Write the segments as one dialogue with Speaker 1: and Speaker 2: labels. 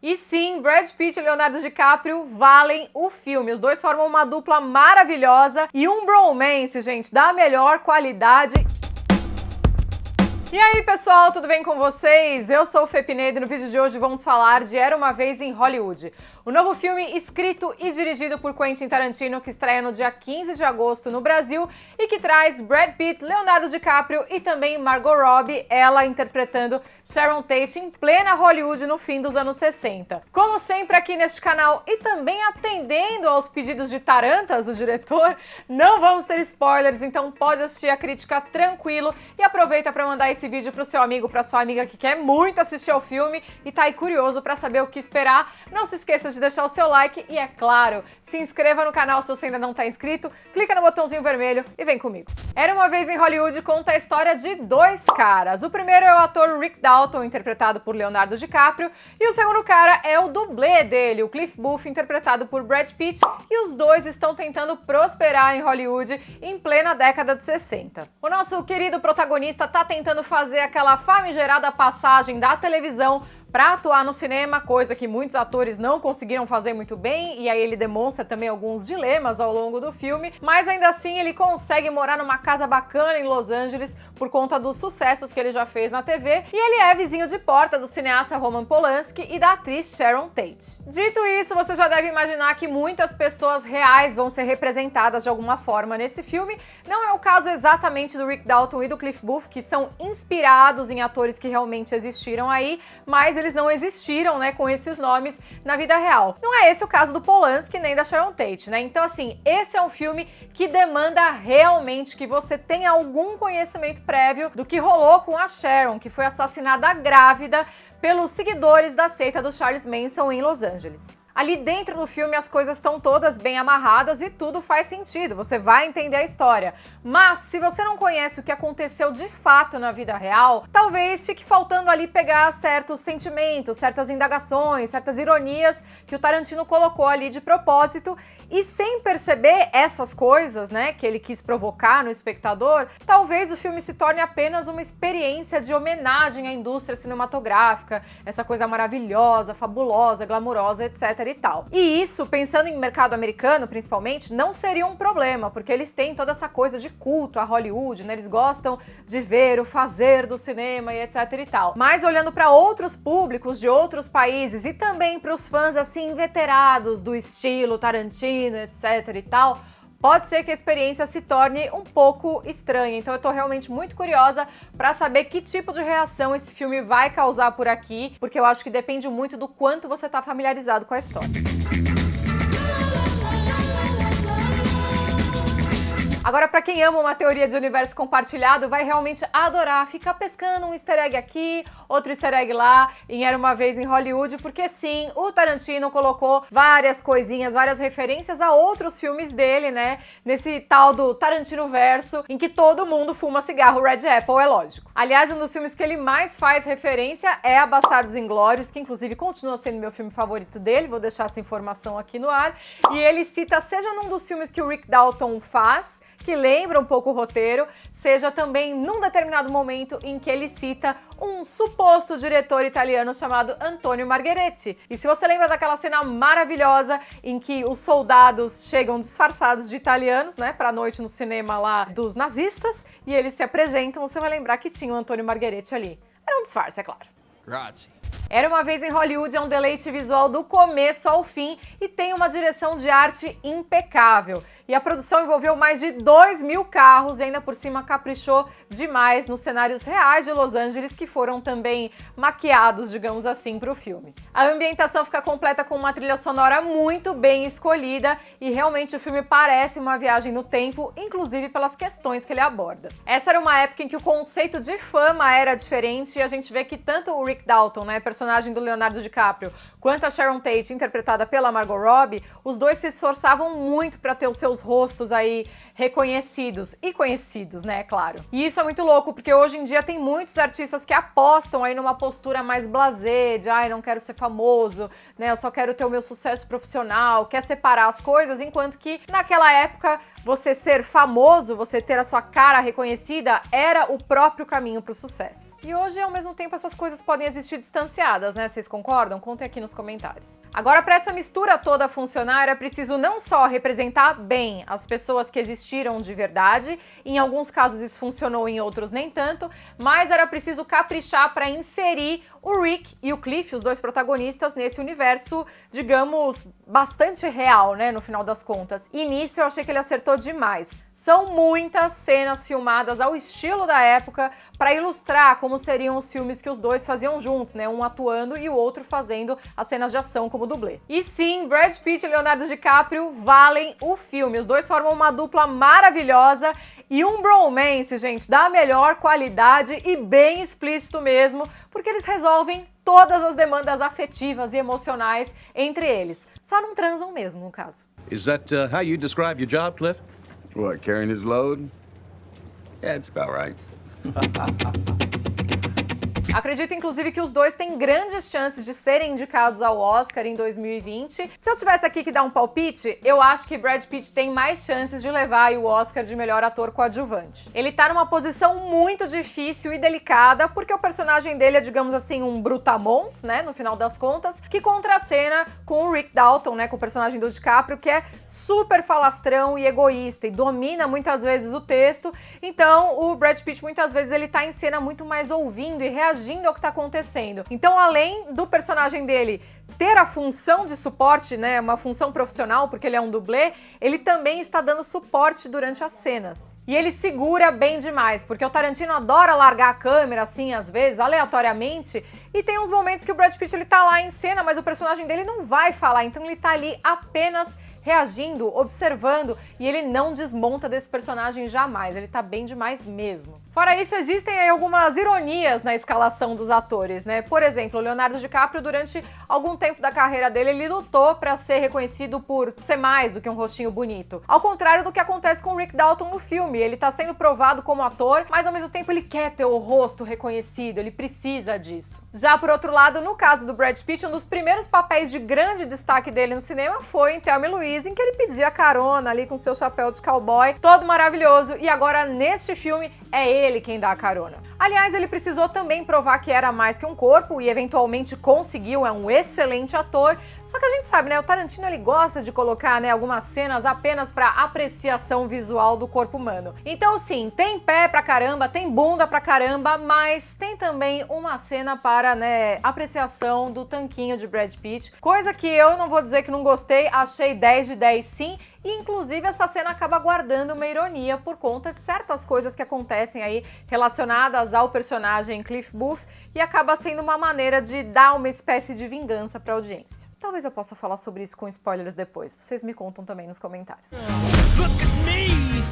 Speaker 1: E sim, Brad Pitt e Leonardo DiCaprio valem o filme. Os dois formam uma dupla maravilhosa e um bromance, gente, da melhor qualidade. E aí, pessoal, tudo bem com vocês? Eu sou o Fê Pinedo e no vídeo de hoje vamos falar de Era Uma Vez em Hollywood, o novo filme escrito e dirigido por Quentin Tarantino, que estreia no dia 15 de agosto no Brasil e que traz Brad Pitt, Leonardo DiCaprio e também Margot Robbie, ela interpretando Sharon Tate em plena Hollywood no fim dos anos 60. Como sempre aqui neste canal e também atendendo aos pedidos de Tarantas, o diretor, não vamos ter spoilers, então pode assistir a crítica tranquilo e aproveita para mandar esse vídeo pro seu amigo, pra sua amiga que quer muito assistir ao filme e tá aí curioso pra saber o que esperar. Não se esqueça de deixar o seu like e, é claro, se inscreva no canal se você ainda não tá inscrito, clica no botãozinho vermelho e vem comigo. Era Uma Vez em Hollywood conta a história de dois caras. O primeiro é o ator Rick Dalton, interpretado por Leonardo DiCaprio, e o segundo cara é o dublê dele, o Cliff Booth, interpretado por Brad Pitt, e os dois estão tentando prosperar em Hollywood em plena década de 60. O nosso querido protagonista tá tentando fazer aquela famigerada passagem da televisão para atuar no cinema, coisa que muitos atores não conseguiram fazer muito bem, e aí ele demonstra também alguns dilemas ao longo do filme, mas ainda assim ele consegue morar numa casa bacana em Los Angeles por conta dos sucessos que ele já fez na TV, e ele é vizinho de porta do cineasta Roman Polanski e da atriz Sharon Tate. Dito isso, você já deve imaginar que muitas pessoas reais vão ser representadas de alguma forma nesse filme. Não é o caso exatamente do Rick Dalton e do Cliff Booth, que são inspirados em atores que realmente existiram aí, mas eles não existiram, né, com esses nomes na vida real. Não é esse o caso do Polanski nem da Sharon Tate, né? Então, assim, esse é um filme que demanda realmente que você tenha algum conhecimento prévio do que rolou com a Sharon, que foi assassinada grávida pelos seguidores da seita do Charles Manson em Los Angeles. Ali dentro do filme as coisas estão todas bem amarradas e tudo faz sentido, você vai entender a história. Mas se você não conhece o que aconteceu de fato na vida real, talvez fique faltando ali pegar certos sentimentos, certas indagações, certas ironias que o Tarantino colocou ali de propósito, e sem perceber essas coisas, né, que ele quis provocar no espectador, talvez o filme se torne apenas uma experiência de homenagem à indústria cinematográfica, essa coisa maravilhosa, fabulosa, glamurosa, etc. e tal. E isso, pensando em mercado americano, principalmente, não seria um problema, porque eles têm toda essa coisa de culto a Hollywood, né? Eles gostam de ver o fazer do cinema e etc e tal. Mas olhando para outros públicos de outros países e também para os fãs assim inveterados do estilo Tarantino, etc e tal, pode ser que a experiência se torne um pouco estranha. Então eu tô realmente muito curiosa para saber que tipo de reação esse filme vai causar por aqui, porque eu acho que depende muito do quanto você tá familiarizado com a história. Agora, pra quem ama uma teoria de universo compartilhado, vai realmente adorar ficar pescando um easter egg aqui, outro easter egg lá, em Era Uma Vez em Hollywood, porque sim, o Tarantino colocou várias coisinhas, várias referências a outros filmes dele, né, nesse tal do Tarantino verso, em que todo mundo fuma cigarro Red Apple, é lógico. Aliás, um dos filmes que ele mais faz referência é a Bastardos Inglórios, que inclusive continua sendo meu filme favorito dele, vou deixar essa informação aqui no ar, e ele cita, seja num dos filmes que o Rick Dalton faz, que lembra um pouco o roteiro, seja também num determinado momento em que ele cita um suposto diretor italiano chamado Antonio Margheriti. E se você lembra daquela cena maravilhosa em que os soldados chegam disfarçados de italianos, né, pra noite no cinema lá dos nazistas, e eles se apresentam, você vai lembrar que tinha o Antonio Margheriti ali. Era um disfarce, é claro.
Speaker 2: Grazie.
Speaker 1: Era Uma Vez em Hollywood é um deleite visual do começo ao fim e tem uma direção de arte impecável. E a produção envolveu mais de 2.000 carros e ainda por cima caprichou demais nos cenários reais de Los Angeles, que foram também maquiados, digamos assim, para o filme. A ambientação fica completa com uma trilha sonora muito bem escolhida e realmente o filme parece uma viagem no tempo, inclusive pelas questões que ele aborda. Essa era uma época em que o conceito de fama era diferente e a gente vê que tanto o Rick Dalton, né, personagem do Leonardo DiCaprio, quanto a Sharon Tate, interpretada pela Margot Robbie, os dois se esforçavam muito para ter os seus seus rostos aí reconhecidos e conhecidos, né, claro. E isso é muito louco, porque hoje em dia tem muitos artistas que apostam aí numa postura mais blasé, de ai, não quero ser famoso, né, eu só quero ter o meu sucesso profissional, quer separar as coisas, enquanto que naquela época você ser famoso, você ter a sua cara reconhecida, era o próprio caminho para o sucesso. E hoje, ao mesmo tempo, essas coisas podem existir distanciadas, né? Vocês concordam? Contem aqui nos comentários. Agora, para essa mistura toda funcionar, é preciso não só representar bem as pessoas que existiram de verdade, em alguns casos isso funcionou, em outros nem tanto, mas era preciso caprichar para inserir o Rick e o Cliff, os dois protagonistas, nesse universo, digamos, bastante real, né, no final das contas. E nisso eu achei que ele acertou demais. São muitas cenas filmadas ao estilo da época para ilustrar como seriam os filmes que os dois faziam juntos, né, um atuando e o outro fazendo as cenas de ação como dublê. E sim, Brad Pitt e Leonardo DiCaprio valem o filme. Os dois formam uma dupla maravilhosa e um bromance, gente, da melhor qualidade e bem explícito mesmo, porque eles resolvem todas as demandas afetivas e emocionais entre eles. Só não transam mesmo, no caso.
Speaker 2: Is that how you describe your job, Cliff?
Speaker 3: What, carrying his load? Yeah, it's about right.
Speaker 1: Acredito, inclusive, que os dois têm grandes chances de serem indicados ao Oscar em 2020. Se eu tivesse aqui que dar um palpite, eu acho que Brad Pitt tem mais chances de levar aí o Oscar de melhor ator coadjuvante. Ele tá numa posição muito difícil e delicada, porque o personagem dele é, digamos assim, um brutamontes, né, no final das contas, que contracena com o Rick Dalton, né, com o personagem do DiCaprio, que é super falastrão e egoísta e domina muitas vezes o texto. Então, o Brad Pitt, muitas vezes, ele tá em cena muito mais ouvindo e reagindo ao que tá acontecendo. Então, além do personagem dele ter a função de suporte, né, uma função profissional, porque ele é um dublê, ele também está dando suporte durante as cenas. E ele segura bem demais, porque o Tarantino adora largar a câmera, assim, às vezes, aleatoriamente, e tem uns momentos que o Brad Pitt, ele tá lá em cena, mas o personagem dele não vai falar, então ele tá ali apenas reagindo, observando, e ele não desmonta desse personagem jamais, ele tá bem demais mesmo. Fora isso, existem aí algumas ironias na escalação dos atores, né? Por exemplo, o Leonardo DiCaprio, durante algum tempo da carreira dele, ele lutou para ser reconhecido por ser mais do que um rostinho bonito. Ao contrário do que acontece com o Rick Dalton no filme, ele tá sendo provado como ator, mas ao mesmo tempo ele quer ter o rosto reconhecido, ele precisa disso. Já por outro lado, no caso do Brad Pitt, um dos primeiros papéis de grande destaque dele no cinema foi em Thelma e Louise, em que ele pedia carona ali com seu chapéu de cowboy, todo maravilhoso, e agora neste filme é ele quem dá a carona. Aliás, ele precisou também provar que era mais que um corpo e eventualmente conseguiu, é um excelente ator, só que a gente sabe, né, o Tarantino ele gosta de colocar, né, algumas cenas apenas para apreciação visual do corpo humano. Então sim, tem pé pra caramba, tem bunda pra caramba, mas tem também uma cena para, né, apreciação do tanquinho de Brad Pitt, coisa que eu não vou dizer que não gostei, achei 10 de 10 sim. E, inclusive, essa cena acaba guardando uma ironia por conta de certas coisas que acontecem aí relacionadas ao personagem Cliff Booth e acaba sendo uma maneira de dar uma espécie de vingança para a audiência. Talvez eu possa falar sobre isso com spoilers depois. Vocês me contam também nos comentários.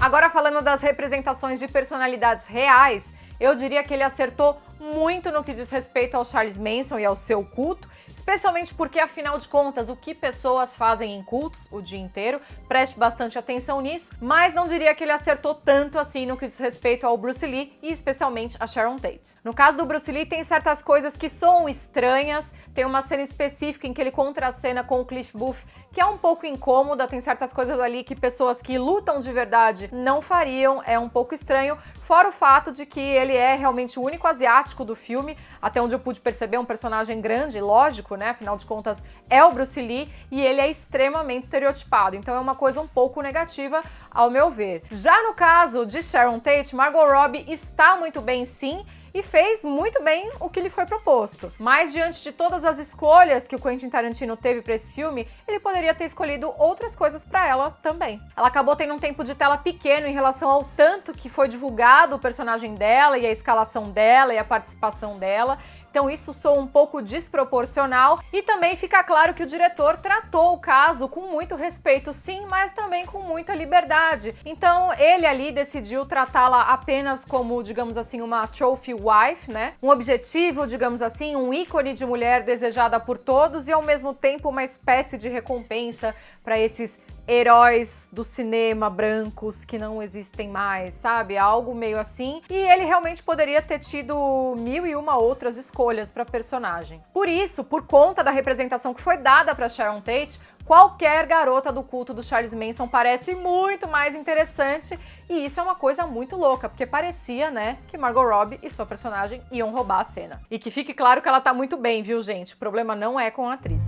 Speaker 1: Agora, falando das representações de personalidades reais, eu diria que ele acertou muito no que diz respeito ao Charles Manson e ao seu culto, especialmente porque, afinal de contas, o que pessoas fazem em cultos o dia inteiro, preste bastante atenção nisso, mas não diria que ele acertou tanto assim no que diz respeito ao Bruce Lee e especialmente a Sharon Tate. No caso do Bruce Lee, tem certas coisas que soam estranhas, tem uma cena específica em que ele contracena com o Cliff Booth, que é um pouco incômoda, tem certas coisas ali que pessoas que lutam de verdade não fariam, é um pouco estranho, fora o fato de que ele é realmente o único asiático do filme, até onde eu pude perceber, um personagem grande, lógico, né? Afinal de contas, é o Bruce Lee e ele é extremamente estereotipado, então é uma coisa um pouco negativa, ao meu ver. Já no caso de Sharon Tate, Margot Robbie está muito bem sim, e fez muito bem o que lhe foi proposto. Mas diante de todas as escolhas que o Quentin Tarantino teve para esse filme, ele poderia ter escolhido outras coisas para ela também. Ela acabou tendo um tempo de tela pequeno em relação ao tanto que foi divulgado o personagem dela e a escalação dela e a participação dela. Então isso soa um pouco desproporcional e também fica claro que o diretor tratou o caso com muito respeito sim, mas também com muita liberdade. Então ele ali decidiu tratá-la apenas como, digamos assim, uma trophy wife, né? Um objetivo, digamos assim, um ícone de mulher desejada por todos e ao mesmo tempo uma espécie de recompensa para esses heróis do cinema brancos que não existem mais, sabe? Algo meio assim. E ele realmente poderia ter tido 1001 outras escolhas para personagem. Por isso, por conta da representação que foi dada para Sharon Tate, qualquer garota do culto do Charles Manson parece muito mais interessante, e isso é uma coisa muito louca, porque parecia, né, que Margot Robbie e sua personagem iam roubar a cena. E que fique claro que ela tá muito bem, viu, gente? O problema não é com a atriz.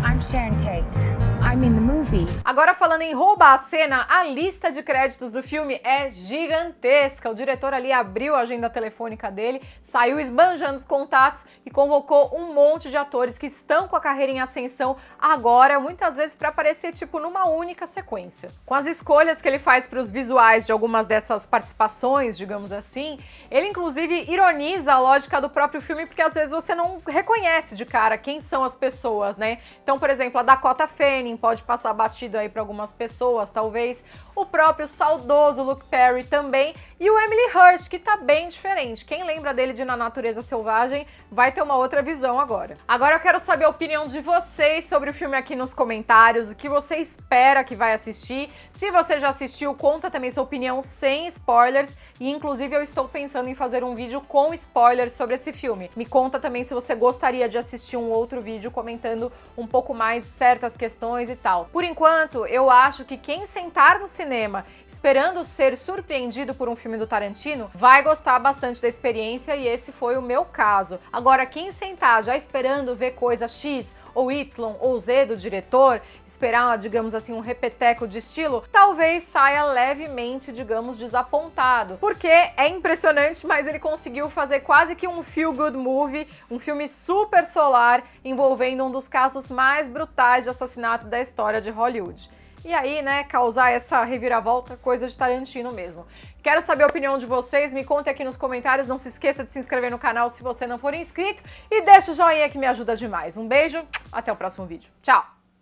Speaker 4: I'm Sharon Tate. I'm in the movie.
Speaker 1: Agora, falando em roubar a cena, a lista de créditos do filme é gigantesca. O diretor ali abriu a agenda telefônica dele, saiu esbanjando os contatos e convocou um monte de atores que estão com a carreira em ascensão agora, muitas vezes para aparecer tipo numa única sequência. Com as escolhas que ele faz para os visuais de algumas dessas participações, digamos assim, ele inclusive ironiza a lógica do próprio filme, porque às vezes você não reconhece de cara quem são as pessoas, né? Então, por exemplo, a Dakota Fanning pode passar batido aí para algumas pessoas, talvez. O próprio saudoso Luke Perry também. E o Emily Hirsch, que tá bem diferente. Quem lembra dele de Na Natureza Selvagem vai ter uma outra visão agora. Agora eu quero saber a opinião de vocês sobre o filme aqui nos comentários, o que você espera que vai assistir. Se você já assistiu, conta também sua opinião sem spoilers. E inclusive eu estou pensando em fazer um vídeo com spoilers sobre esse filme. Me conta também se você gostaria de assistir um outro vídeo comentando um pouco mais certas questões e tal. Por enquanto, eu acho que quem sentar no cinema esperando ser surpreendido por um filme do Tarantino vai gostar bastante da experiência, e esse foi o meu caso. Agora, quem sentar já esperando ver coisa X ou Y ou Z do diretor, esperar, digamos assim, um repeteco de estilo, talvez saia levemente, digamos, desapontado. Porque é impressionante, mas ele conseguiu fazer quase que um feel-good movie, um filme super solar, envolvendo um dos casos mais brutais de assassinato da história de Hollywood. E aí, né, causar essa reviravolta, coisa de Tarantino mesmo. Quero saber a opinião de vocês, me contem aqui nos comentários, não se esqueça de se inscrever no canal se você não for inscrito e deixa o joinha que me ajuda demais. Um beijo, até o próximo vídeo. Tchau!